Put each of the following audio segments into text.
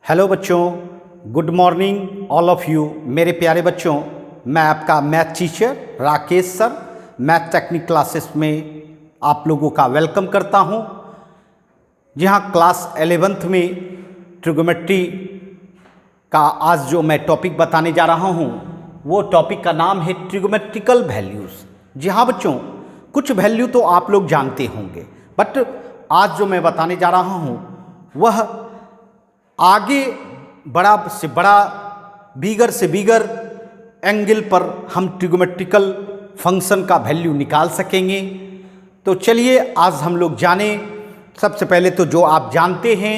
Hello बच्चों, good morning all of you. मेरे प्यारे बच्चों, मैं आपका math teacher Rakesh sir math technique classes में आप लोगों का वेलकम करता हूं। जहां क्लास 11th में ट्रिगोमेट्री का आज जो मैं टॉपिक बताने जा रहा हूं, वो टॉपिक का नाम है ट्रिगोमेट्रिकल वैल्यूज़। जी हाँ बच्चों, कुछ वैल्यू तो आप लोग जानते होंगे, बट आज जो मैं बताने जा रहा हूं वह आगे बड़ा से बड़ा, बिगर से बिगर एंगल पर हम ट्रिगोमेट्रिकल फंक्शन का वैल्यू निकाल सकेंगे। तो चलिए आज हम लोग जाने। सबसे पहले तो जो आप जानते हैं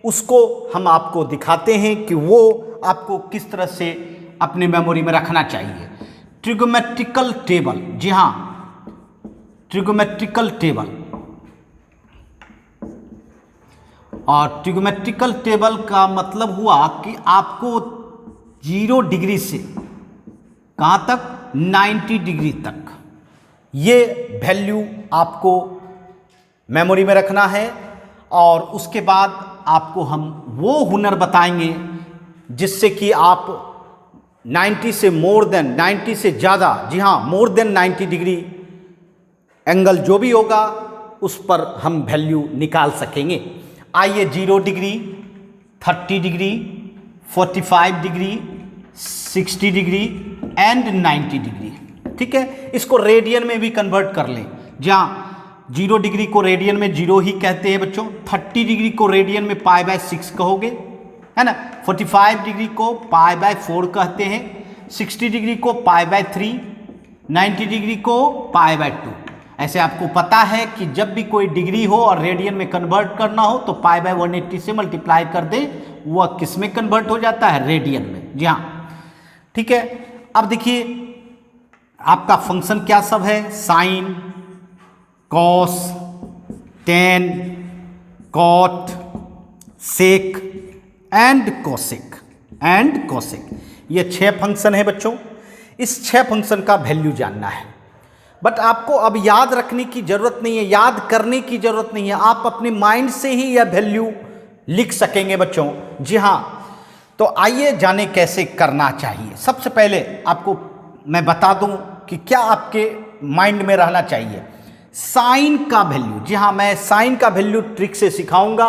उसको हम आपको दिखाते हैं कि वो आपको किस तरह से अपने मेमोरी में रखना चाहिए। ट्रिगोमेट्रिकल टेबल, जी हाँ, ट्रिगोमेट्रिकल टेबल। और ट्रिगोमेट्रिकल टेबल का मतलब हुआ कि आपको 0 डिग्री से कहाँ तक, 90 डिग्री तक ये वैल्यू आपको मेमोरी में रखना है। और उसके बाद आपको हम वो हुनर बताएंगे जिससे कि आप 90 से मोर देन 90 से ज़्यादा, जी हाँ, मोर देन 90 डिग्री एंगल जो भी होगा उस पर हम वैल्यू निकाल सकेंगे। आइए 0 degree, 30 degree, 45 degree, 60 degree and 90 degree, ठीक है। इसको रेडियन में भी कन्वर्ट कर लें। जहाँ 0 डिग्री को रेडियन में 0 ही कहते हैं बच्चों, 30 डिग्री को रेडियन में π/6 कहोगे, है ना। 45 डिग्री को π/4 कहते हैं, 60 डिग्री को π/3, 90 डिग्री को π/2। ऐसे आपको पता है कि जब भी कोई डिग्री हो और रेडियन में कन्वर्ट करना हो तो π/180 से मल्टीप्लाई कर दे, वह किस में कन्वर्ट हो जाता है, रेडियन में। जी हाँ, ठीक है। अब देखिए आपका फंक्शन क्या सब है, sine, cos, tan, cot, sec and cosec. ये 6 फंक्शन है बच्चों। इस 6 फंक्शन का वैल्यू जानना है, बट आपको अब याद रखने की जरूरत नहीं है, याद करने की जरूरत नहीं है। आप अपने माइंड से ही यह वैल्यू लिख सकेंगे बच्चों। जी हाँ, तो आइए जाने कैसे करना चाहिए। सबसे पहले आपको मैं बता दूं कि क्या आपके माइंड में रहना चाहिए, साइन का वैल्यू। जी हाँ, मैं साइन का वैल्यू ट्रिक से सिखाऊंगा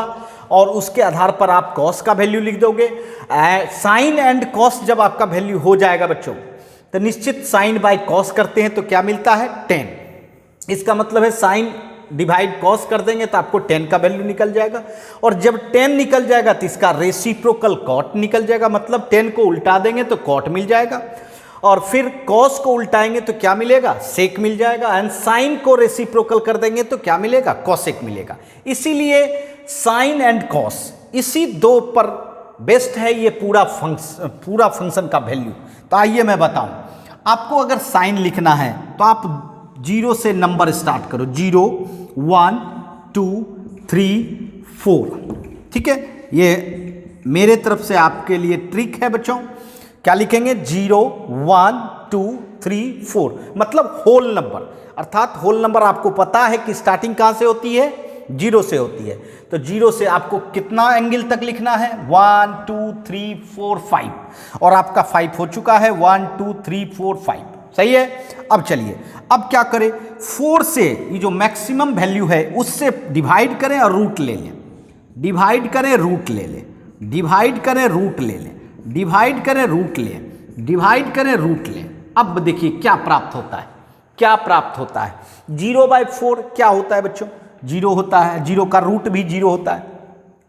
और उसके आधार पर आप कॉस का वैल्यू लिख दोगे। साइन एंड कॉस जब आपका वैल्यू हो जाएगा बच्चों, तो निश्चित साइन बाय कॉस करते हैं तो क्या मिलता है, 10। इसका मतलब है साइन डिवाइड कॉस कर देंगे तो आपको 10 का वैल्यू निकल जाएगा। और जब 10 निकल जाएगा तो इसका रेसिप्रोकल कॉट निकल जाएगा, मतलब 10 को उल्टा देंगे तो कॉट मिल जाएगा। और फिर कॉस को उल्टाएंगे तो क्या मिलेगा, सेक मिल जाएगा। एंड साइन को रेसिप्रोकल कर देंगे तो क्या मिलेगा, कॉसेक मिलेगा। इसीलिए साइन एंड कॉस, इसी 2 पर बेस्ट है ये पूरा फंक्शन का वैल्यू। तो आइए मैं बताऊं, आपको अगर साइन लिखना है तो आप 0 से नंबर स्टार्ट करो, 0, 1, 2, 3, 4, ठीक है। ये मेरे तरफ से आपके लिए ट्रिक है बच्चों। क्या लिखेंगे, 0, 1, 2, 3, 4, मतलब होल नंबर। अर्थात होल नंबर आपको पता है कि स्टार्टिंग कहाँ से होती है, 0 से होती है। तो 0 से आपको कितना एंगल तक लिखना है, 1, 2, 3, 4, 5, और आपका 5 हो चुका है, 1, 2, 3, 4, 5, सही है। अब चलिए, अब क्या करें, 4 से ये जो मैक्सिमम वैल्यू है उससे डिवाइड करें और रूट ले लें, डिवाइड करें रूट ले लें, डिवाइड करें रूट ले लें, डिवाइड करें रूट लें, डिवाइड करें रूट लें। अब देखिए क्या प्राप्त होता है, क्या प्राप्त होता है। 0/4 क्या होता है बच्चों, 0 होता है। 0 का रूट भी 0 होता है।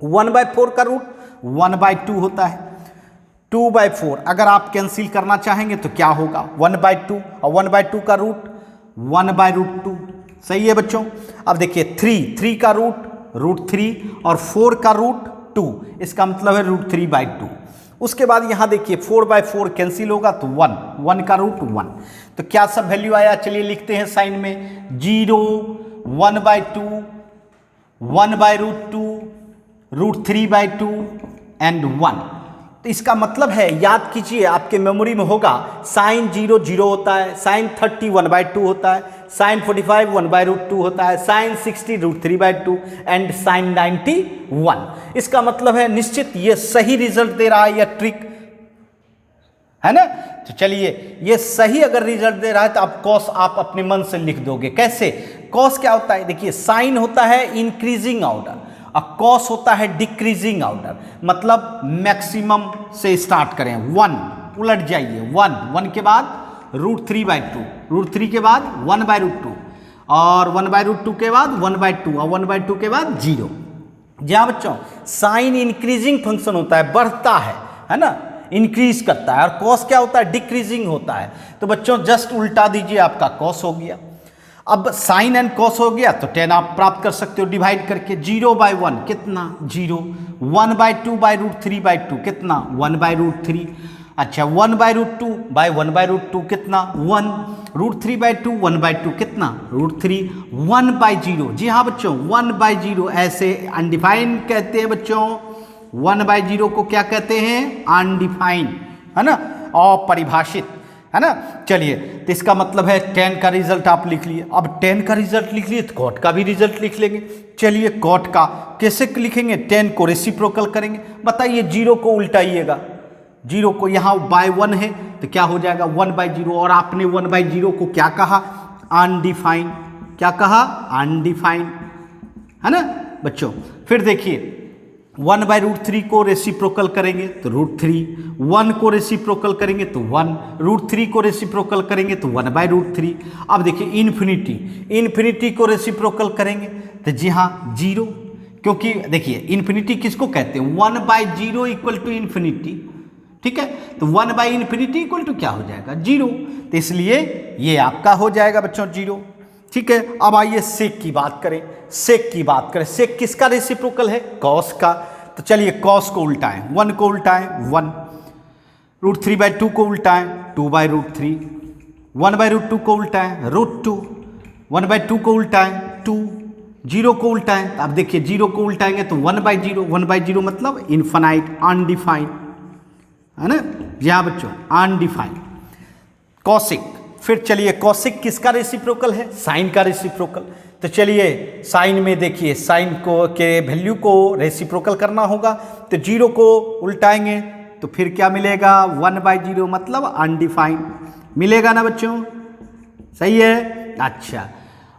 1/4 का रूट 1/2 होता है। 2/4 अगर आप कैंसिल करना चाहेंगे तो क्या होगा, 1/2, और 1/2 का रूट 1/√2, सही है बच्चों। अब देखिए 3 का रूट 3 और 4 का रूट 2, इसका मतलब है √3/2। उसके बाद यहाँ देखिए 4/4 कैंसिल होगा तो 1 का रूट 1। तो क्या सब वैल्यू आया, चलिए लिखते हैं साइन में, 0, 1/2, 1/√2, √3/2 एंड 1। तो इसका मतलब है, याद कीजिए, आपके मेमोरी में होगा साइन 0 0 होता है, साइन 30 1/2 होता है, साइन 45 1/√2 होता है, साइन 60 √3/2 एंड साइन 90 1। इसका मतलब है निश्चित ये सही रिजल्ट दे रहा है या ट्रिक है ना। तो चलिए, ये सही अगर रिजल्ट दे रहा है तो आप कॉस आप अपने मन से लिख दोगे। कैसे? कॉस क्या होता है? देखिए, साइन होता है इंक्रीजिंग ऑर्डर और कॉस होता है डिक्रीजिंग ऑर्डर। मतलब मैक्सिमम से स्टार्ट करें, 1 उलट जाइए, 1 के बाद √3/2, √3 के बाद 1/√2 और 1/√2 के बाद 1/2 और 1/2 के बाद 0। जी हाँ बच्चों, साइन इंक्रीजिंग फंक्शन होता है, बढ़ता है ना, इंक्रीज करता है। और कॉस क्या होता है? डिक्रीजिंग होता है। तो बच्चों जस्ट उल्टा दीजिए, आपका कॉस हो गया। अब साइन एंड कॉस हो गया तो 10 आप प्राप्त कर सकते हो डिवाइड करके। 0/1 कितना? 0। 1/2/√3/2 कितना? 1/√3। अच्छा, 1/√2 1/√2 कितना? 1। √3/2 1/2 कितना? √3। 1/0, जी हाँ बच्चों, 1/0 ऐसे अनडिफाइन कहते हैं बच्चों। 1/0 को क्या कहते हैं? अनडिफाइन, है ना, अपरिभाषित, है ना। चलिए, तो इसका मतलब है 10 का रिजल्ट आप लिख लिए। अब 10 का रिजल्ट लिख लिए तो कॉट का भी रिजल्ट लिख लेंगे। चलिए, कॉट का कैसे लिखेंगे? 10 को रेसिप्रोकल करेंगे। बताइए, 0 को उल्टाइएगा, 0 को यहाँ बाय 1 है तो क्या हो जाएगा? 1/0। और आपने 1/0 को क्या कहा? अनडिफाइन। क्या कहा? अनडिफाइन, है ना बच्चों। फिर देखिए, 1/√3 को रेसिप्रोकल करेंगे तो √3, 1 को रेसिप्रोकल करेंगे तो 1, √3 को रेसिप्रोकल करेंगे तो 1/√3। अब देखिए, इन्फिनिटी को रेसिप्रोकल करेंगे तो जी हाँ 0, क्योंकि देखिए इन्फिनिटी किसको कहते हैं? 1/0 इक्वल टू इन्फिनिटी, ठीक है। तो 1/∞ इक्वल टू क्या हो जाएगा? 0। तो इसलिए ये आपका हो जाएगा बच्चों 0, ठीक है। अब आइए सेक की बात करें। सेक किसका रेसिप्रोकल है? कॉस का। तो चलिए, कॉस को उल्टाएं, 1 को उल्टाएं 1, √3/2 को उल्टाएं 2/√3, 1/√2 को उल्टाएं √2, 1/2 को उल्टाएं 2, 0 को उल्टाएं। अब देखिए, 0 को उल्टाएंगे तो 1/0, 1/0 मतलब इनफाइनाइट, अनडिफाइंड, है ना। यहां बच्चों अनडिफाइंड। कॉसिक, फिर चलिए, कॉसिक किसका रेसिप्रोकल है? साइन का रेसिप्रोकल। तो चलिए, साइन में देखिए, साइन को के वैल्यू को रेसिप्रोकल करना होगा तो 0 को उल्टाएंगे तो फिर क्या मिलेगा? 1/0 मतलब अनडिफाइंड मिलेगा ना बच्चों, सही है। अच्छा,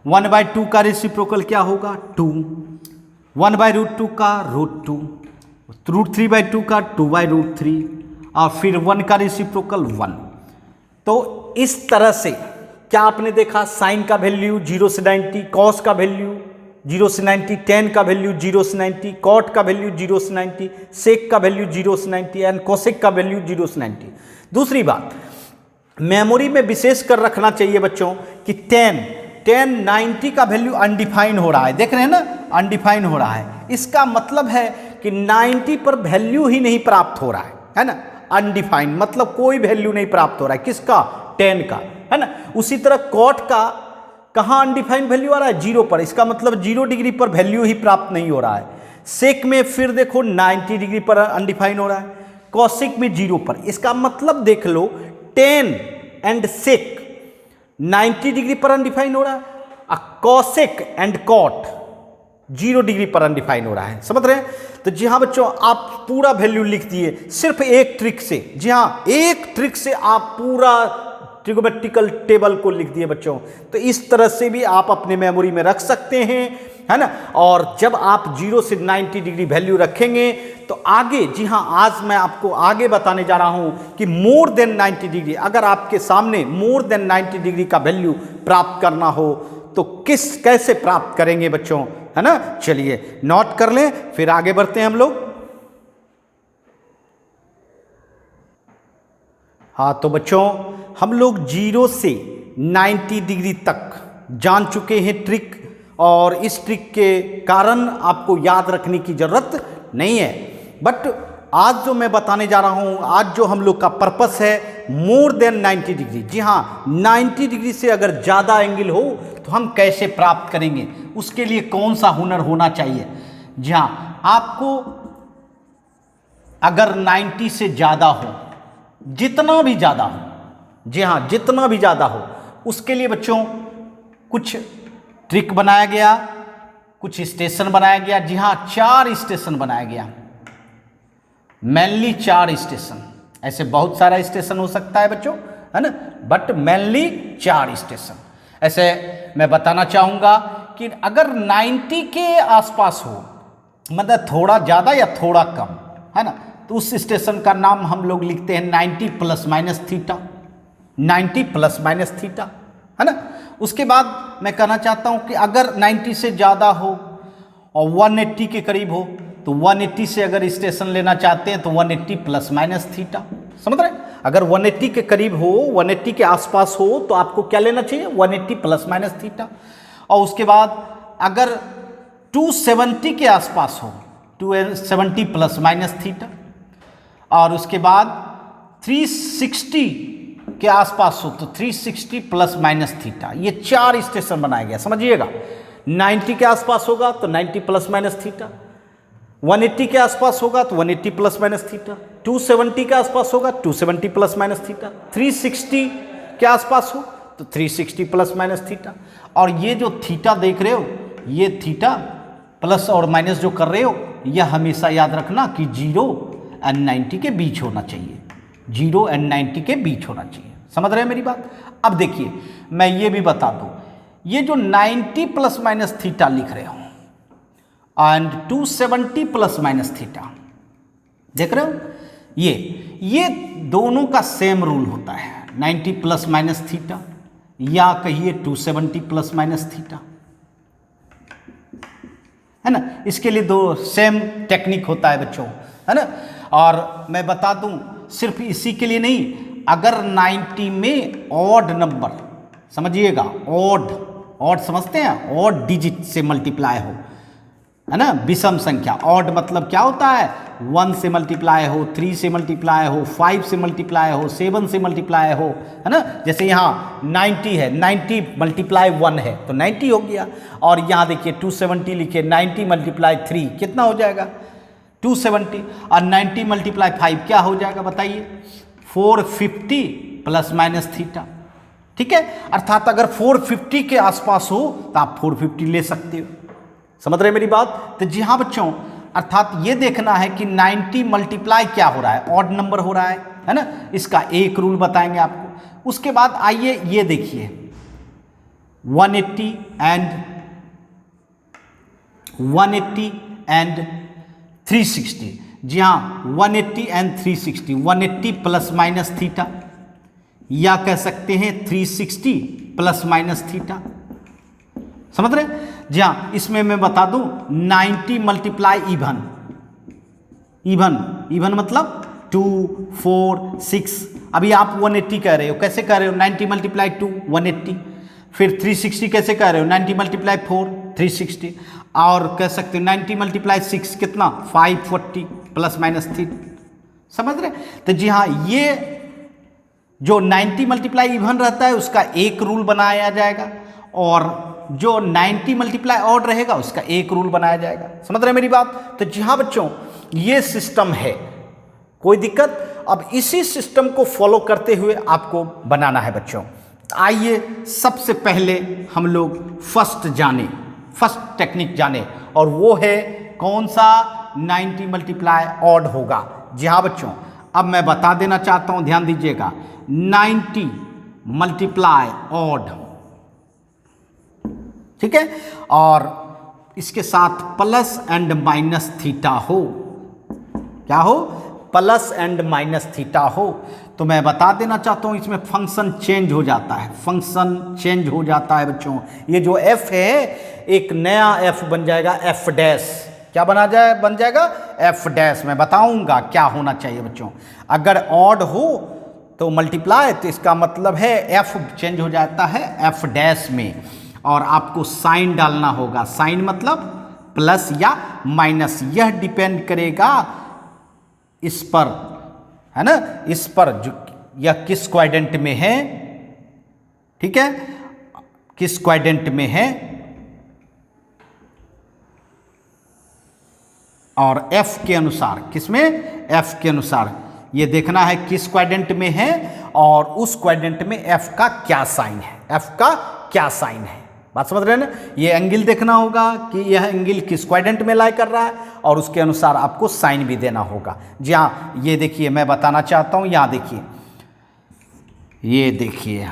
1/2 का रेसिप्रोकल क्या होगा? 2, 1/√2 का √2, √3/2 का 2/√3 और फिर 1 का रेसिप्रोकल 1। तो इस तरह से क्या आपने देखा? साइन का वैल्यू 0 से 90, कॉस का वैल्यू 0 से 90, टेन का वैल्यू 0 से 90, कॉट का वैल्यू 0 से 90, सेक का वैल्यू 0 से 90 एंड कोसेक का वैल्यू 0 से 90। दूसरी बात, मेमोरी में विशेष कर रखना चाहिए बच्चों कि 10 90 का वैल्यू अनडिफाइन हो रहा है, देख रहे हैं ना, अनडिफाइन हो रहा है। इसका मतलब है कि 90 पर वैल्यू ही नहीं प्राप्त हो रहा है ना। अनडिफाइंड मतलब कोई वैल्यू नहीं प्राप्त हो रहा है, किसका? 10 का, है ना। उसी तरह कॉट का कहाँ अनडिफाइंड वैल्यू आ रहा है? 0 पर। इसका मतलब 0 डिग्री पर वैल्यू ही प्राप्त नहीं हो रहा है। सेक में फिर देखो 90 डिग्री पर अनडिफाइंड हो रहा है, कॉसिक में 0 पर। इसका मतलब देख लो, 10 एंड सेक 90 डिग्री पर अनडिफाइंड हो रहा है, कॉसेक एंड कॉट 0 डिग्री पर अनडिफाइंड हो रहा है, समझ रहे हैं। तो जी हाँ बच्चों, आप पूरा वैल्यू लिख दिए सिर्फ एक ट्रिक से। जी हाँ, एक ट्रिक से आप पूरा ट्रिगोमेट्रिकल टेबल को लिख दिए बच्चों। तो इस तरह से भी आप अपने मेमोरी में रख सकते हैं, है ना। और जब आप 0 से 90 डिग्री वैल्यू रखेंगे तो आगे, जी हाँ, आज मैं आपको आगे बताने जा रहा हूं कि मोर देन 90 डिग्री, अगर आपके सामने मोर देन 90 डिग्री का वैल्यू प्राप्त करना हो तो कैसे प्राप्त करेंगे बच्चों, है ना। चलिए नोट कर लें, फिर आगे बढ़ते हैं हम लोग। हाँ तो बच्चों, हम लोग 0 से 90 डिग्री तक जान चुके हैं ट्रिक, और इस ट्रिक के कारण आपको याद रखने की जरूरत नहीं है। बट आज जो मैं बताने जा रहा हूं, आज जो हम लोग का पर्पस है, मोर देन 90 डिग्री। जी हाँ, 90 डिग्री से अगर ज़्यादा एंगल हो तो हम कैसे प्राप्त करेंगे, उसके लिए कौन सा हुनर होना चाहिए। जी हाँ, आपको अगर 90 से ज़्यादा हो, जितना भी ज़्यादा हो, जी हाँ जितना भी ज़्यादा हो, उसके लिए बच्चों कुछ ट्रिक बनाया गया, कुछ स्टेशन बनाया गया। जी हाँ 4 स्टेशन बनाया गया, मेनली 4 स्टेशन। ऐसे बहुत सारा स्टेशन हो सकता है बच्चों, है ना, बट मेनली 4 स्टेशन। ऐसे मैं बताना चाहूँगा कि अगर 90 के आसपास हो, मतलब थोड़ा ज़्यादा या थोड़ा कम, है ना, तो उस स्टेशन का नाम हम लोग लिखते हैं 90 plus minus theta, 90 plus minus theta, है ना। उसके बाद मैं कहना चाहता हूँ कि अगर 90 से ज़्यादा हो और 180 के करीब हो, तो 180 से अगर स्टेशन लेना चाहते हैं तो 180 प्लस माइनस थीटा, समझ रहे हैं। अगर 180 के करीब हो, 180 के आसपास हो, तो आपको क्या लेना चाहिए, 180 प्लस माइनस थीटा। और उसके बाद अगर 270 के आसपास हो, 270 प्लस माइनस थीटा। और उसके बाद 360 के आसपास हो तो 360 प्लस माइनस थीटा। ये 4 स्टेशन बनाया गया, समझिएगा। 90 के आसपास होगा तो 90 प्लस माइनस थीटा, 180 के आसपास होगा तो 180 प्लस माइनस थीटा, 270 के आसपास होगा 270 प्लस माइनस थीटा, 360 के आसपास हो तो 360 प्लस माइनस थीटा। और ये जो थीटा देख रहे हो, ये थीटा प्लस और माइनस जो कर रहे हो, यह हमेशा याद रखना कि 0 और 90 के बीच होना चाहिए, 0 और 90 के बीच होना चाहिए, समझ रहे हैं मेरी बात। अब देखिए मैं ये भी बता दूं, ये जो 90 प्लस माइनस थीटा लिख रहे हो एंड 270 प्लस माइनस थीटा, देख रहे हो, ये दोनों का सेम रूल होता है, 90 प्लस माइनस थीटा या कहिए 270 प्लस माइनस थीटा, है ना। इसके लिए 2 सेम टेक्निक होता है बच्चों, है ना। और मैं बता दूं सिर्फ इसी के लिए नहीं, अगर 90 में ऑड नंबर, समझिएगा, ऑड समझते हैं, ऑड डिजिट से मल्टीप्लाई हो, है ना, विषम संख्या। ऑड मतलब क्या होता है, 1 से मल्टीप्लाई हो, 3 से मल्टीप्लाई हो, 5 से मल्टीप्लाई हो, 7 से मल्टीप्लाई हो, है ना। जैसे यहाँ 90 है, 90 मल्टीप्लाई 1 है तो 90 हो गया। और यहाँ देखिए 270 लिखिए, 90 मल्टीप्लाई 3 कितना हो जाएगा, 270। और 90 मल्टीप्लाई 5 क्या हो जाएगा बताइए, 450 प्लस माइनस थीटा, ठीक है। अर्थात अगर 450 के आसपास हो तो आप 450 ले सकते हो, समझ रहे मेरी बात। तो जी हाँ बच्चों, अर्थात ये देखना है कि 90 मल्टीप्लाई क्या हो रहा है, ऑड नंबर हो रहा है ना। इसका एक रूल बताएंगे आपको। उसके बाद आइए ये देखिए 180 एंड 360। जी हाँ 180 एंड 360, 180 प्लस माइनस थीटा या कह सकते हैं 360 प्लस माइनस थीटा, समझ रहे। जी हाँ, इसमें मैं बता दूं 90 मल्टीप्लाई इवन मतलब 2, 4, 6। अभी आप 180 कह रहे हो, कैसे कह रहे हो, 90 मल्टीप्लाई 2 180, फिर 360 कैसे कह रहे हो, 90 मल्टीप्लाई 4 360, और कह सकते हो 90 मल्टीप्लाई 6 कितना 540 प्लस माइनस थीटा, समझ रहे। तो जी हाँ, ये जो 90 मल्टीप्लाई इवन रहता है उसका एक रूल बनाया जाएगा, और जो 90 मल्टीप्लाई ऑड रहेगा उसका एक रूल बनाया जाएगा, समझ रहे हैं मेरी बात। तो जी हाँ बच्चों, ये सिस्टम है, कोई दिक्कत। अब इसी सिस्टम को फॉलो करते हुए आपको बनाना है बच्चों। आइए सबसे पहले हम लोग फर्स्ट टेक्निक जाने, और वो है कौन सा, 90 मल्टीप्लाई ऑड होगा। जी हाँ बच्चों, अब मैं बता देना चाहता हूं, ध्यान दीजिएगा, 90 मल्टीप्लाई ऑड, ठीक है, और इसके साथ प्लस एंड माइनस थीटा हो, क्या हो, प्लस एंड माइनस थीटा हो, तो मैं बता देना चाहता हूं इसमें फंक्शन चेंज हो जाता है, बच्चों। ये जो f है एक नया f बन जाएगा, f डैश, क्या बन जाएगा f डैश। मैं बताऊंगा क्या होना चाहिए बच्चों। अगर ऑड हो तो मल्टीप्लाई, तो इसका मतलब है f चेंज हो जाता है f डैश में, और आपको साइन डालना होगा। साइन मतलब प्लस या माइनस, यह डिपेंड करेगा इस पर, है ना, इस पर जो यह किस क्वाड्रेंट में है, ठीक है, किस क्वाड्रेंट में है, और एफ के अनुसार, किसमें, एफ के अनुसार ये देखना है किस क्वाड्रेंट में है और उस क्वाड्रेंट में एफ का क्या साइन है, एफ का क्या साइन है। बात समझ रहे हैं ना। ये एंगल देखना होगा कि यह एंगल किस क्वाड्रेंट में लाई कर रहा है और उसके अनुसार आपको साइन भी देना होगा। जी हाँ, ये देखिए मैं बताना चाहता हूँ, यहाँ देखिए, ये देखिए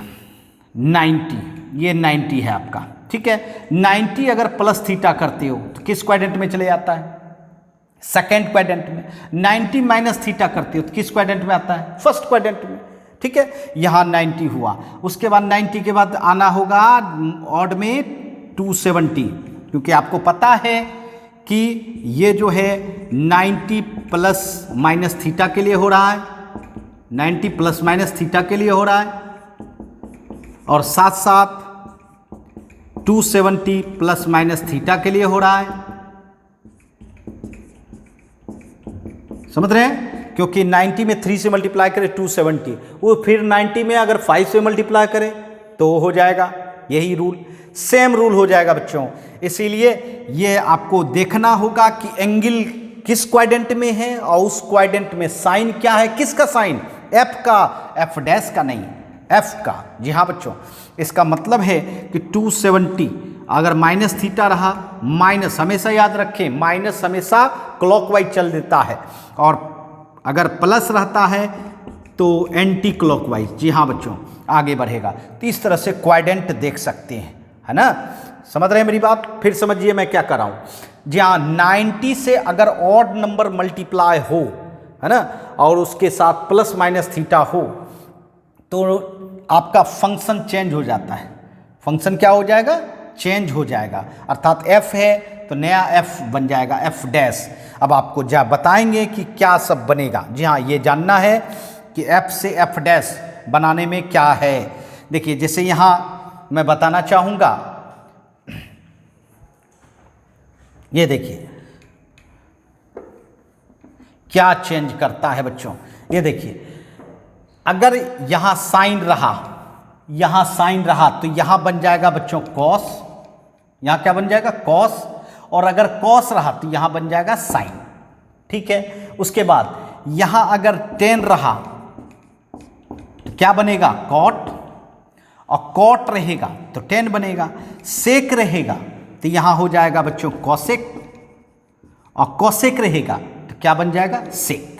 90, ये 90 है आपका, ठीक है। 90 अगर प्लस थीटा करते हो तो किस क्वाड्रेंट में चले जाता है, सेकेंड क्वाड्रेंट में। 90 माइनस थीटा करते हो तो किस क्वाड्रेंट में आता है, फर्स्ट क्वाड्रेंट में, ठीक है। यहाँ 90 हुआ, उसके बाद 90 के बाद आना होगा ऑड में 270, क्योंकि आपको पता है कि ये जो है 90 प्लस माइनस थीटा के लिए हो रहा है, 90 प्लस माइनस थीटा के लिए हो रहा है, और साथ साथ 270 प्लस माइनस थीटा के लिए हो रहा है। समझ रहे हैं, क्योंकि 90 में 3 से मल्टीप्लाई करें 270, वो फिर 90 में अगर 5 से मल्टीप्लाई करें तो हो जाएगा, यही रूल, सेम रूल हो जाएगा बच्चों। इसीलिए ये आपको देखना होगा कि एंगल किस क्वाड्रेंट में है और उस क्वाड्रेंट में साइन क्या है, किसका साइन, एफ का, एफ डैश का नहीं, एफ का। जी हाँ बच्चों, इसका मतलब है कि 270 अगर माइनस थीटा रहा, माइनस हमेशा याद रखें, माइनस हमेशा क्लॉकवाइज चल देता है और अगर प्लस रहता है तो एंटी क्लॉकवाइज। जी हाँ बच्चों, आगे बढ़ेगा। तो इस तरह से क्वाड्रेंट देख सकते हैं, है ना। समझ रहे हैं मेरी बात, फिर समझिए मैं क्या कर रहा हूँ। जी हाँ, 90 से अगर ऑड नंबर मल्टीप्लाई हो, है ना, और उसके साथ प्लस माइनस थीटा हो तो आपका फंक्शन चेंज हो जाता है। फंक्शन क्या हो जाएगा, चेंज हो जाएगा, अर्थात एफ है तो नया एफ बन जाएगा, एफ डैश। अब आपको जा बताएंगे कि क्या सब बनेगा। जी हाँ, ये जानना है कि एफ से एफ डैश बनाने में क्या है। देखिए जैसे यहाँ मैं बताना चाहूँगा, ये देखिए क्या चेंज करता है बच्चों। ये देखिए, अगर यहाँ साइन रहा, यहाँ साइन रहा तो यहाँ बन जाएगा बच्चों कॉस, यहाँ क्या बन जाएगा, कॉस, और अगर कॉस रहा तो यहाँ बन जाएगा साइन, ठीक है। उसके बाद यहाँ अगर टेन रहा तो क्या बनेगा, कॉट, और कॉट रहेगा तो टेन बनेगा। सेक रहेगा तो यहाँ हो जाएगा बच्चों कॉसेक, और कॉसेक रहेगा तो क्या बन जाएगा, सेक।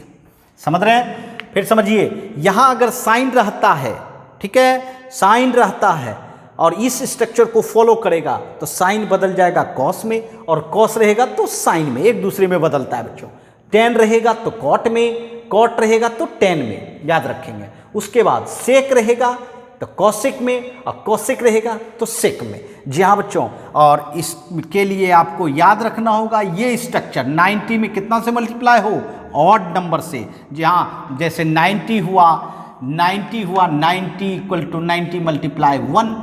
समझ रहे हैं, फिर समझिए, यहाँ अगर साइन रहता है, ठीक है, साइन रहता है और इस स्ट्रक्चर को फॉलो करेगा तो साइन बदल जाएगा कॉस में, और कॉस रहेगा तो साइन में, एक दूसरे में बदलता है बच्चों। टेन रहेगा तो कॉट में, कॉट रहेगा तो टेन में, याद रखेंगे। उसके बाद सेक रहेगा तो कॉसेक में, और कॉसेक रहेगा तो सेक में। जी हाँ बच्चों, और इसके लिए आपको याद रखना होगा ये स्ट्रक्चर 90 में कितना से मल्टीप्लाई हो, ऑड नंबर से। जी हाँ, जैसे 90 हुआ, 90 इक्वल टू 90 मल्टीप्लाई 1,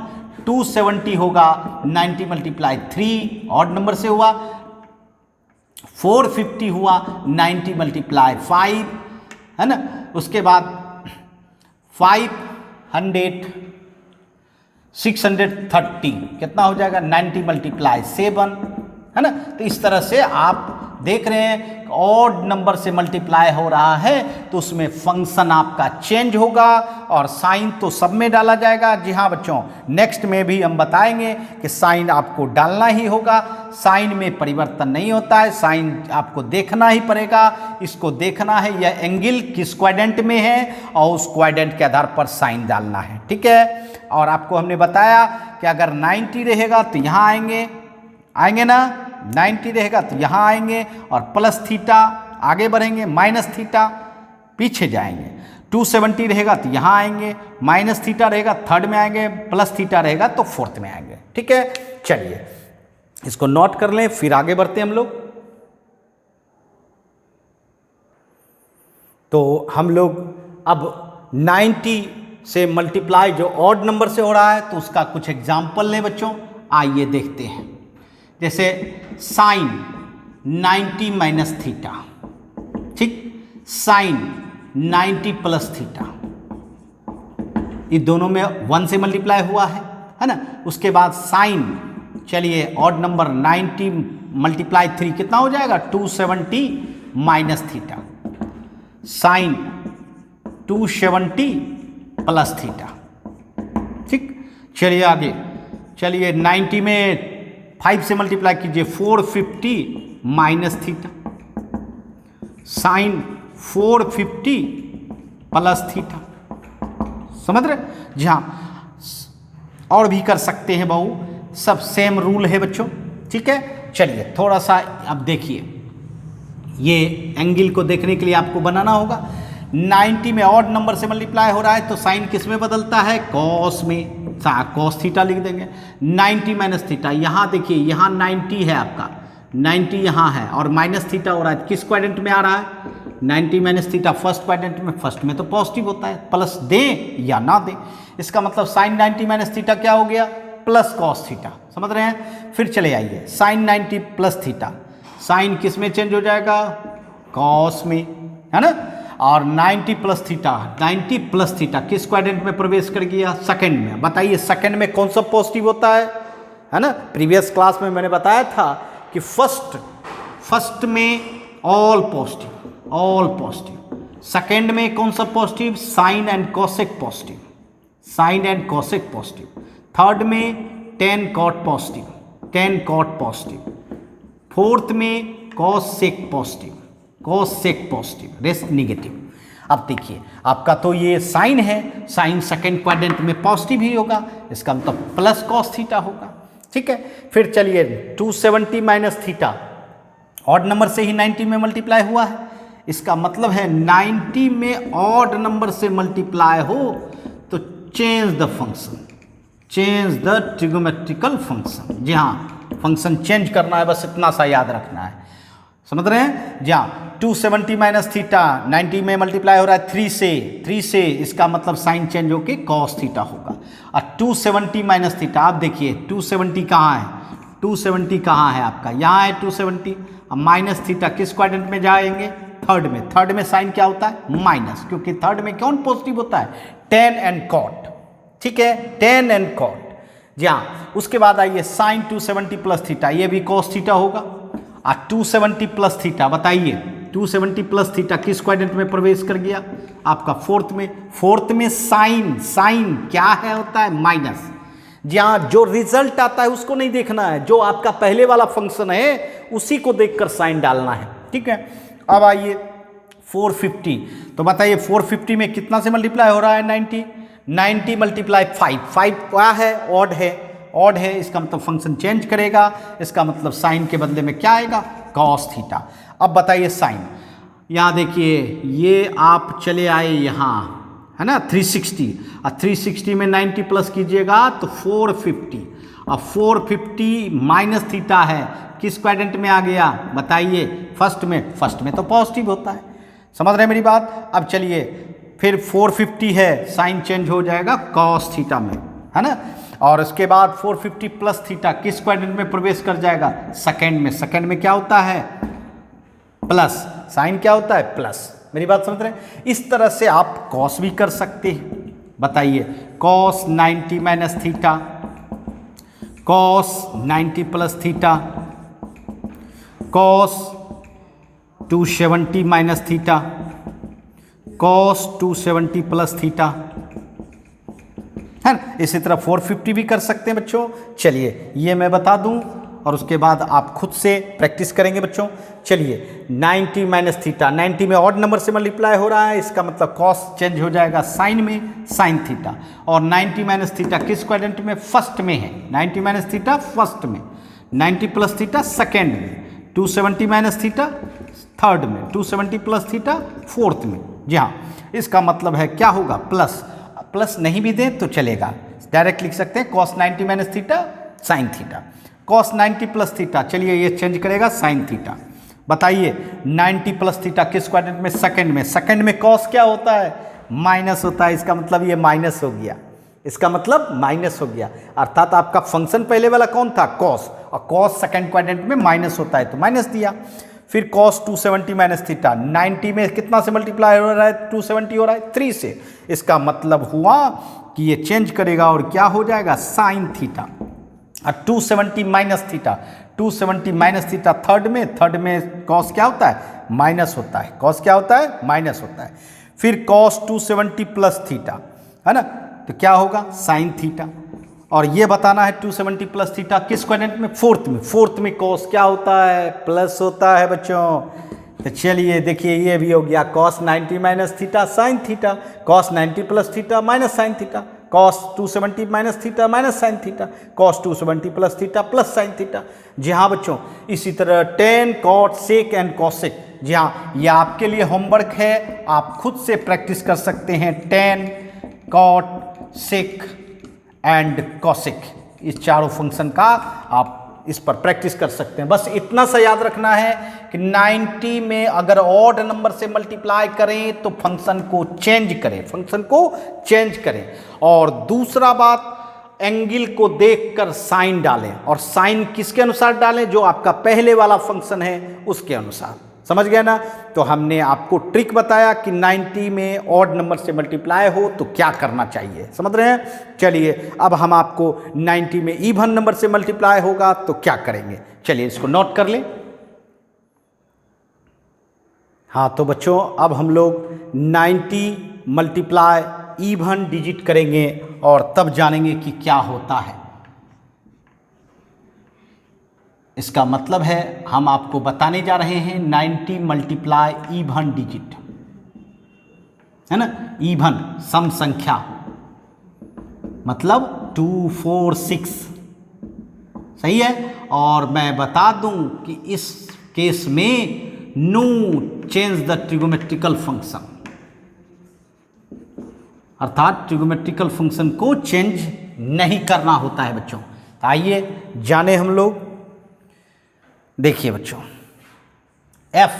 270 होगा 90 मल्टीप्लाई 3, ऑड नंबर से हुआ, 450 हुआ 90 मल्टीप्लाई 5, है ना। उसके बाद 630 कितना हो जाएगा, 90 मल्टीप्लाई 7, है ना। तो इस तरह से आप देख रहे हैं ऑड नंबर से मल्टीप्लाई हो रहा है तो उसमें फंक्शन आपका चेंज होगा और साइन तो सब में डाला जाएगा। जी हाँ बच्चों, नेक्स्ट में भी हम बताएंगे कि साइन आपको डालना ही होगा, साइन में परिवर्तन नहीं होता है, साइन आपको देखना ही पड़ेगा। इसको देखना है यह एंगल किस क्वाड्रेंट में है और उस क्वाड्रेंट के आधार पर साइन डालना है, ठीक है। और आपको हमने बताया कि अगर 90 रहेगा तो यहाँ आएंगे ना, 90 रहेगा तो यहाँ आएंगे, और प्लस थीटा आगे बढ़ेंगे, माइनस थीटा पीछे जाएंगे। 270 रहेगा तो यहाँ आएंगे, माइनस थीटा रहेगा थर्ड में आएंगे, प्लस थीटा रहेगा तो फोर्थ में आएंगे, ठीक है। चलिए इसको नोट कर लें, फिर आगे बढ़ते हैं हम लोग। तो हम लोग अब 90 से मल्टीप्लाई जो ऑड नंबर से हो रहा है तो उसका कुछ एग्जाम्पल लें बच्चों, आइए देखते हैं। जैसे साइन 90 माइनस थीटा, ठीक, साइन 90 प्लस थीटा, ये दोनों में 1 से मल्टीप्लाई हुआ है ना। उसके बाद साइन, चलिए ऑड नंबर 90 मल्टीप्लाई 3 कितना हो जाएगा 270 minus theta, sine 270 plus theta. ठीक, चलिए आगे, चलिए 90 में 5 से मल्टीप्लाई कीजिए 450 minus theta, sine 450 plus theta. समझ रहे? जी हाँ, और भी कर सकते हैं बहू, सब सेम रूल है बच्चों। ठीक है, चलिए थोड़ा सा अब देखिए, ये एंगल को देखने के लिए आपको बनाना होगा। 90 में ऑड नंबर से मल्टीप्लाई हो रहा है तो साइन किस में बदलता है, कॉस में, कॉस थीटा लिख देंगे। 90 माइनस थीटा, यहाँ देखिए, यहाँ 90 है आपका, 90 यहाँ है और माइनस थीटा हो रहा है, किस क्वाड्रेंट में आ रहा है, 90 माइनस थीटा फर्स्ट क्वाड्रेंट में, फर्स्ट में तो पॉजिटिव होता है, प्लस दें या ना दें, इसका मतलब साइन 90 माइनस थीटा क्या हो गया, प्लस कॉस थीटा। समझ रहे हैं? फिर चले आइए, साइन 90 प्लस थीटा, साइन किस में चेंज हो जाएगा, कॉस में, है ना। और 90 प्लस थीटा, 90 प्लस थीटा किस क्वाड्रेंट में प्रवेश कर गया, सेकंड में। बताइए सेकंड में कौन सा पॉजिटिव होता है ना। प्रीवियस क्लास में मैंने बताया था कि फर्स्ट में ऑल पॉजिटिव, सेकंड में कौन सा positive, sine and cosec positive, sine and cosec positive, third में टेन कॉट पॉजिटिव, फोर्थ में कॉसेक पॉजिटिव, रेस्ट निगेटिव। अब देखिए आपका तो ये साइन है, साइन सेकंड क्वाड्रेंट में पॉजिटिव ही होगा, इसका मतलब प्लस कॉस थीटा होगा। ठीक है, फिर चलिए 270 माइनस थीटा, ऑड नंबर से ही 90 में मल्टीप्लाई हुआ है, इसका मतलब है 90 में ऑड नंबर से मल्टीप्लाई हो तो change the function, change the trigonometrical function. जी हाँ, फंक्शन चेंज करना है, बस इतना सा याद रखना है। समझ रहे हैं? जी हाँ, 270 माइनस थीटा 90 में मल्टीप्लाई हो रहा है 3 से, इसका मतलब साइन चेंज होके कॉस थीटा होगा। और 270 माइनस थीटा, आप देखिए 270 कहाँ है, 270 कहाँ है आपका, यहाँ है 270। अब माइनस थीटा किस क्वाड्रेंट में जाएंगे, थर्ड में साइन क्या होता है, माइनस, क्योंकि थर्ड में कौन पॉजिटिव होता है, टेन एंड कॉट। ठीक है, टेन एंड कॉट। जी हाँ, उसके बाद आइए साइन 270 प्लस थीटा, ये भी कॉस थीटा होगा। और 270 प्लस थीटा, बताइए 270 प्लस थीटा किस क्वाड्रेंट में प्रवेश कर गया, आपका फोर्थ में साइन क्या है, होता है माइनस। जहाँ जो रिजल्ट आता है उसको नहीं देखना है, जो आपका पहले वाला फंक्शन है उसी को देखकर साइन डालना है। ठीक है, अब आइए 450, तो बताइए 450 में कितना से मल्टीप्लाई हो रहा है, 90 मल्टीप्लाई 5 क्या है, ऑड है, इसका मतलब फंक्शन चेंज करेगा, इसका मतलब साइन के बदले में क्या आएगा, कॉस थीटा। अब बताइए साइन, यहाँ देखिए ये आप चले आए यहाँ, है ना 360, और 360 में 90 प्लस कीजिएगा तो 450, और 450 माइनस थीटा है, किस क्वाड्रेंट में आ गया, बताइए, फर्स्ट में तो पॉजिटिव होता है। समझ रहे हैं मेरी बात? अब चलिए फिर 450 है, साइन चेंज हो जाएगा कॉस थीटा में, है ना। और उसके बाद 450 प्लस थीटा किस क्वाड्रेंट में प्रवेश कर जाएगा, सेकंड में क्या होता है, प्लस, साइन क्या होता है, प्लस। मेरी बात समझ रहे हैं? इस तरह से आप कॉस भी कर सकते हैं। बताइए cos 90 minus theta, cos 90 plus theta, cos 270 minus theta, cos 270 plus theta, है ना। इसी तरह 450 भी कर सकते हैं बच्चों। चलिए ये मैं बता दूं और उसके बाद आप खुद से प्रैक्टिस करेंगे बच्चों। चलिए 90 माइनस थीटा, 90 में ऑड नंबर से मल्टीप्लाई हो रहा है, इसका मतलब कॉस चेंज हो जाएगा साइन में, साइन थीटा। और 90 माइनस थीटा किस क्वाड्रेंट में, फर्स्ट में है, 90 माइनस थीटा फर्स्ट में, 90 प्लस थीटा सेकेंड में, 270 माइनस थीटा थर्ड में, 270 प्लस थीटा फोर्थ में। जी हाँ, इसका मतलब है क्या होगा, प्लस नहीं भी दें तो चलेगा, डायरेक्ट लिख सकते हैं cos 90 minus theta sine theta, cos 90 plus theta, चलिए ये चेंज करेगा साइन थीटा। बताइए 90 प्लस थीटा किस क्वाड्रेंट में, सेकंड में कॉस क्या होता है, माइनस होता है, इसका मतलब ये माइनस हो गया, इसका मतलब माइनस हो गया, अर्थात आपका फंक्शन पहले वाला कौन था, कॉस, और कॉस सेकंड क्वाड्रेंट में माइनस होता है तो माइनस दिया। फिर कॉस 270 माइनस थीटा, 90 में कितना से मल्टीप्लाई हो रहा है, 270 हो रहा है 3 से, इसका मतलब हुआ कि ये चेंज करेगा और क्या हो जाएगा, साइन थीटा। और 270 minus theta, 270 minus theta third में कॉस क्या होता है, माइनस होता है, कॉस क्या होता है, माइनस होता है। फिर कॉस 270 प्लस थीटा, है ना, तो क्या होगा, साइन थीटा। और ये बताना है 270 प्लस थीटा किस क्वाड्रेंट में, फोर्थ में कॉस क्या होता है, प्लस होता है बच्चों। तो चलिए देखिए ये भी हो गया cos 90 minus theta sine theta, cos 90 plus theta minus sine theta, cos 270 minus theta minus sine theta, cos 270 plus theta plus sine theta. जी हाँ बच्चों, इसी तरह tan cot sec and cosec. जी हाँ, ये आपके लिए होमवर्क है, आप खुद से प्रैक्टिस कर सकते हैं। Tan cot sec and cosec, इस चारों फंक्शन का आप इस पर प्रैक्टिस कर सकते हैं। बस इतना सा याद रखना है कि 90 में अगर ऑड नंबर से मल्टीप्लाई करें तो फंक्शन को चेंज करें, और दूसरा बात, एंगल को देखकर साइन डालें, और साइन किसके अनुसार डालें, जो आपका पहले वाला फंक्शन है उसके अनुसार। समझ गए ना। तो हमने आपको ट्रिक बताया कि 90 में ऑड नंबर से मल्टीप्लाई हो तो क्या करना चाहिए, समझ रहे हैं। चलिए अब हम आपको 90 में इवन नंबर से मल्टीप्लाई होगा तो क्या करेंगे, चलिए इसको नोट कर लें। हाँ तो बच्चों, अब हम लोग 90 मल्टीप्लाई इवन डिजिट करेंगे और तब जानेंगे कि क्या होता है। इसका मतलब है हम आपको बताने जा रहे हैं 90 मल्टीप्लाई इवन डिजिट, है ना, इवन सम संख्या, मतलब 2 4 6, सही है। और मैं बता दूं कि इस केस में no change the trigonometrical function, अर्थात ट्रिगोमेट्रिकल फंक्शन को चेंज नहीं करना होता है बच्चों। तो आइए जाने हम लोग। देखिए बच्चों, f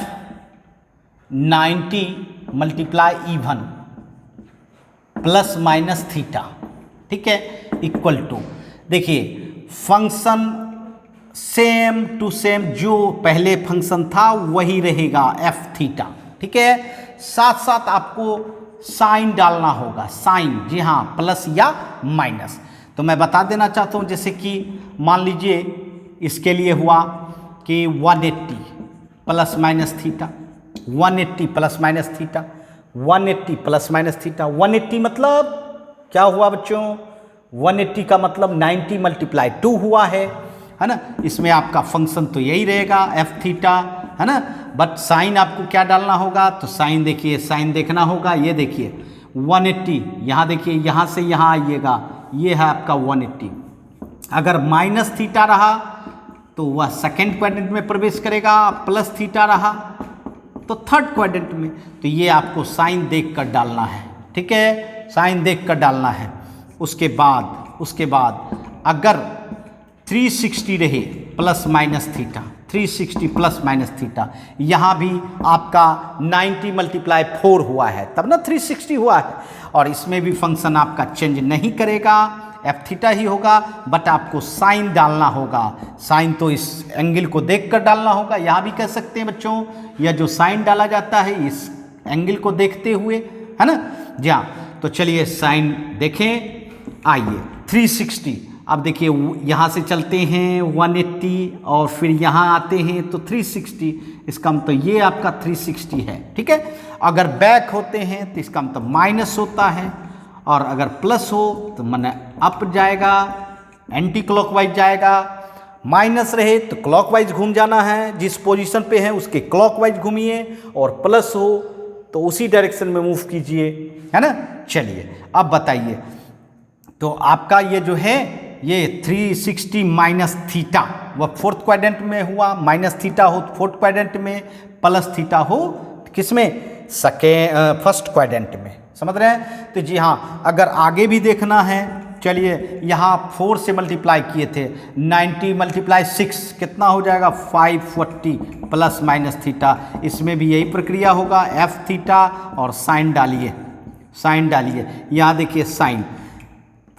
90 multiply even plus minus theta, ठीक है, इक्वल टू, देखिए फंक्शन सेम टू सेम, जो पहले फंक्शन था वही रहेगा f थीटा, ठीक है। साथ साथ आपको साइन डालना होगा, साइन, जी हाँ, प्लस या माइनस। तो मैं बता देना चाहता हूँ, जैसे कि मान लीजिए इसके लिए हुआ कि 180 plus minus theta, 180 plus minus theta, 180 plus minus theta. 180 मतलब क्या हुआ बच्चों, 180 का मतलब 90 मल्टीप्लाई 2 हुआ है ना। इसमें आपका फंक्शन तो यही रहेगा एफ थीटा, है ना, बट साइन आपको क्या डालना होगा, तो साइन देखिए, साइन देखना होगा, ये देखिए 180, यहाँ देखिए, यहाँ से यहाँ आइएगा, ये है आपका 180। अगर माइनस थीटा रहा तो वह सेकेंड क्वाड्रेंट में प्रवेश करेगा, प्लस थीटा रहा तो थर्ड क्वाड्रेंट में। तो ये आपको साइन देख कर डालना है, ठीक है, साइन देख कर डालना है। उसके बाद अगर 360 रहे plus minus theta, 360 plus minus theta, यहाँ भी आपका 90 मल्टीप्लाई 4 हुआ है, तब ना 360 हुआ है, और इसमें भी फंक्शन आपका चेंज नहीं करेगा, एफ थीटा ही होगा, बट आपको साइन डालना होगा। साइन तो इस एंगल को देखकर डालना होगा, यहाँ भी कह सकते हैं बच्चों, यह जो साइन डाला जाता है इस एंगल को देखते हुए, है ना। जी हाँ, तो चलिए साइन देखें, आइए 360। अब देखिए यहाँ से चलते हैं 180 और फिर यहाँ आते हैं तो 360, इसका मतलब ये आपका 360 है, ठीक है। अगर बैक होते हैं तो इसका मतलब माइनस होता है, और अगर प्लस हो तो माने अप जाएगा, एंटी क्लॉकवाइज जाएगा। माइनस रहे तो क्लॉकवाइज घूम जाना है, जिस पोजीशन पे है उसके क्लॉकवाइज घूमिए, और प्लस हो तो उसी डायरेक्शन में मूव कीजिए, है ना। चलिए अब बताइए, तो आपका ये जो है ये 360 माइनस थीटा वह फोर्थ क्वाड्रेंट में हुआ, माइनस थीटा हो फोर्थ क्वाड्रेंट में, प्लस थीटा हो किसमें, फर्स्ट क्वाड्रेंट में, समझ रहे हैं। तो जी हाँ, अगर आगे भी देखना है, चलिए यहाँ 4 से मल्टीप्लाई किए थे, 90 मल्टीप्लाई 6 कितना हो जाएगा, 540 प्लस माइनस थीटा। इसमें भी यही प्रक्रिया होगा, एफ थीटा और साइन डालिए, साइन डालिए, यहाँ देखिए साइन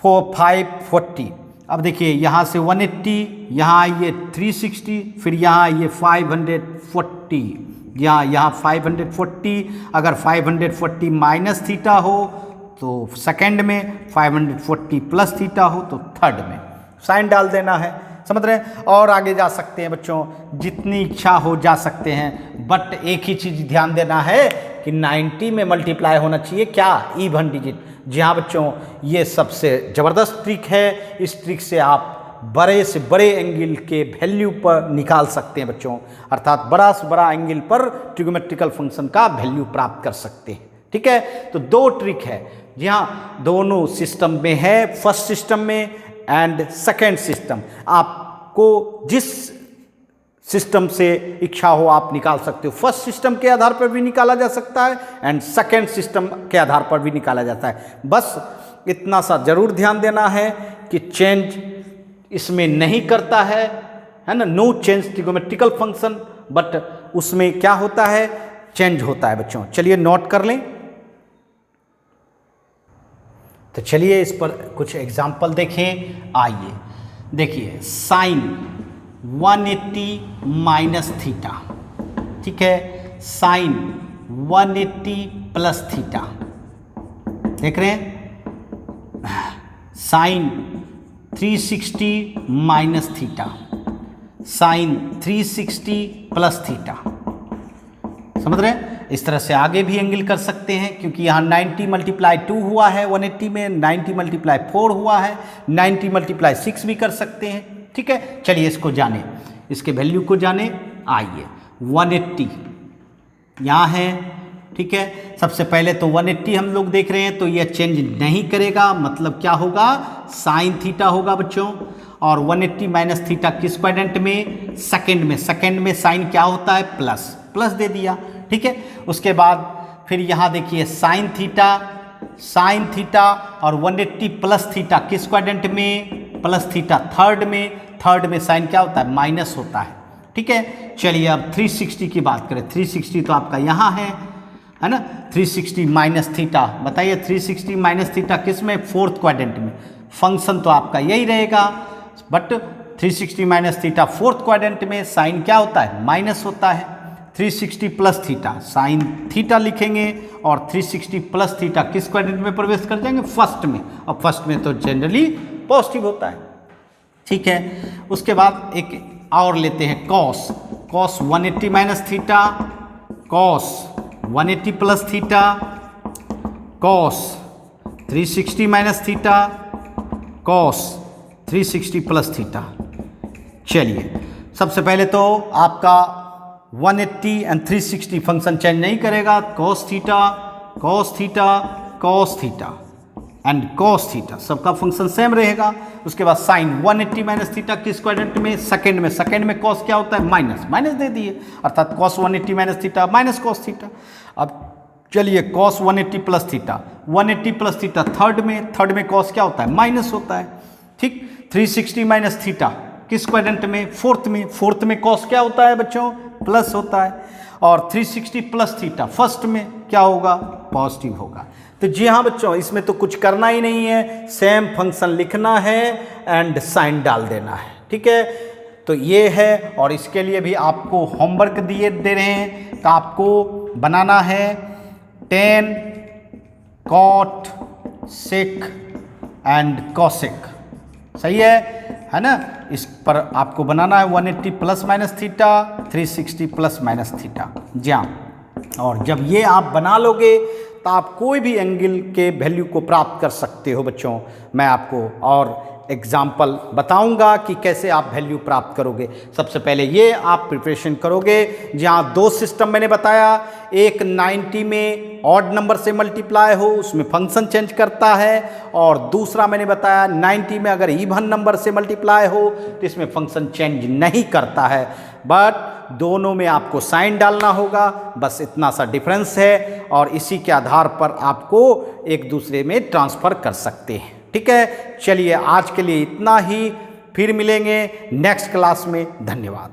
540। अब देखिए यहाँ से 180, यहाँ आइए 360, फिर यहाँ आइए 540, यहाँ 540। अगर 540 माइनस थीटा हो तो सेकंड में, 540 प्लस थीटा हो तो थर्ड में, साइन डाल देना है, समझ रहे हैं। और आगे जा सकते हैं बच्चों, जितनी इच्छा हो जा सकते हैं, बट एक ही चीज़ ध्यान देना है कि 90 में मल्टीप्लाई होना चाहिए क्या, इवन डिजिट। जी हाँ बच्चों, ये सबसे ज़बरदस्त ट्रिक है। इस ट्रिक से आप बड़े से बड़े एंगल के वैल्यू पर निकाल सकते हैं बच्चों, अर्थात बड़ा से बड़ा एंगल पर ट्रिग्नोमेट्रिकल फंक्शन का वैल्यू प्राप्त कर सकते हैं। ठीक है, तो दो ट्रिक है। जी हाँ, दोनों सिस्टम में है, फर्स्ट सिस्टम में एंड सेकेंड सिस्टम। आपको जिस सिस्टम से इच्छा हो आप निकाल सकते हो। फर्स्ट सिस्टम के आधार पर भी निकाला जा सकता है एंड सेकेंड सिस्टम के आधार पर भी निकाला जाता है। बस इतना सा जरूर ध्यान देना है कि चेंज इसमें नहीं करता है ना, no change trigonometrical function, but उसमें क्या होता है, चेंज होता है बच्चों। चलिए नोट कर लें। तो चलिए इस पर कुछ एग्जाम्पल देखें। आइए देखिए, साइन 180 माइनस थीटा, ठीक है, साइन 180 प्लस थीटा, देख रहे हैं, sine 360 minus theta, sine 360 plus theta, समझ रहे हैं। इस तरह से आगे भी एंगल कर सकते हैं, क्योंकि यहाँ 90 मल्टीप्लाई 2 हुआ है 180 में, 90 मल्टीप्लाई 4 हुआ है, 90 मल्टीप्लाई 6 भी कर सकते हैं। ठीक है, चलिए इसको जाने, इसके वैल्यू को जाने। आइए 180 यहाँ है, ठीक है। सबसे पहले तो 180 हम लोग देख रहे हैं, तो यह चेंज नहीं करेगा, मतलब क्या होगा, साइन थीटा होगा बच्चों। और 180 माइनस थीटा किस क्वाड्रेंट में, सेकंड में, सेकंड में साइन क्या होता है, प्लस, प्लस दे दिया। ठीक है, उसके बाद फिर यहाँ देखिए साइन थीटा और 180 प्लस थीटा किस क्वाड्रेंट में, प्लस थीटा थर्ड में, थर्ड में साइन क्या होता है, माइनस होता है। ठीक है, चलिए अब 360 की बात करें। 360 तो आपका यहाँ है ना, 360 माइनस थीटा, बताइए 360 माइनस थीटा किस में, फोर्थ क्वाड्रेंट में। फंक्शन तो आपका यही रहेगा, but 360 minus theta fourth quadrant में साइन क्या होता है, माइनस होता है। 360 प्लस थीटा, साइन थीटा लिखेंगे, और 360 प्लस थीटा किस क्वाड्रेंट में प्रवेश कर जाएंगे, फर्स्ट में, और फर्स्ट में तो जनरली पॉजिटिव होता है। ठीक है, उसके बाद एक और लेते हैं, cos, cos 180 minus theta, cos 180 plus theta, cos 360 minus theta, cos 360 plus theta. चलिए सबसे पहले तो आपका 180 एंड 360 फंक्शन चेंज नहीं करेगा, cos theta, cos theta, cos theta and cos theta, सबका फंक्शन सेम रहेगा। उसके बाद साइन 180 माइनस थीटा किस क्वाड्रेंट में, सेकंड में, सेकंड में कॉस क्या होता है, माइनस, माइनस दे दिए, अर्थात cos 180 minus theta minus cos theta. अब चलिए cos 180 plus theta, 180 plus theta third में कॉस क्या होता है, माइनस होता है। ठीक, 360 माइनस थीटा किस क्वाड्रेंट में, फोर्थ में कॉस क्या होता है बच्चों, प्लस होता है। और 360 प्लस थीटा फर्स्ट में क्या होगा, पॉजिटिव होगा। तो जी हाँ बच्चों, इसमें तो कुछ करना ही नहीं है, सेम फंक्शन लिखना है एंड साइन डाल देना है। ठीक है, तो ये है, और इसके लिए भी आपको होमवर्क दे रहे हैं, तो आपको बनाना है tan cot sec and cosec, सही है ना। इस पर आपको बनाना है 180 plus minus theta, 360 plus minus theta, जी हाँ। और जब ये आप बना लोगे तो आप कोई भी एंगल के वैल्यू को प्राप्त कर सकते हो बच्चों। मैं आपको और एग्जाम्पल बताऊंगा कि कैसे आप वैल्यू प्राप्त करोगे। सबसे पहले ये आप प्रिपरेशन करोगे, जहाँ दो सिस्टम मैंने बताया, एक 90 में ऑड नंबर से मल्टीप्लाई हो उसमें फंक्शन चेंज करता है, और दूसरा मैंने बताया 90 में अगर इवन नंबर से मल्टीप्लाई हो तो इसमें फंक्शन चेंज नहीं करता है, बट दोनों में आपको साइन डालना होगा। बस इतना सा डिफरेंस है, और इसी के आधार पर आपको एक दूसरे में ट्रांसफ़र कर सकते हैं। ठीक है, चलिए आज के लिए इतना ही, फिर मिलेंगे नेक्स्ट क्लास में। धन्यवाद।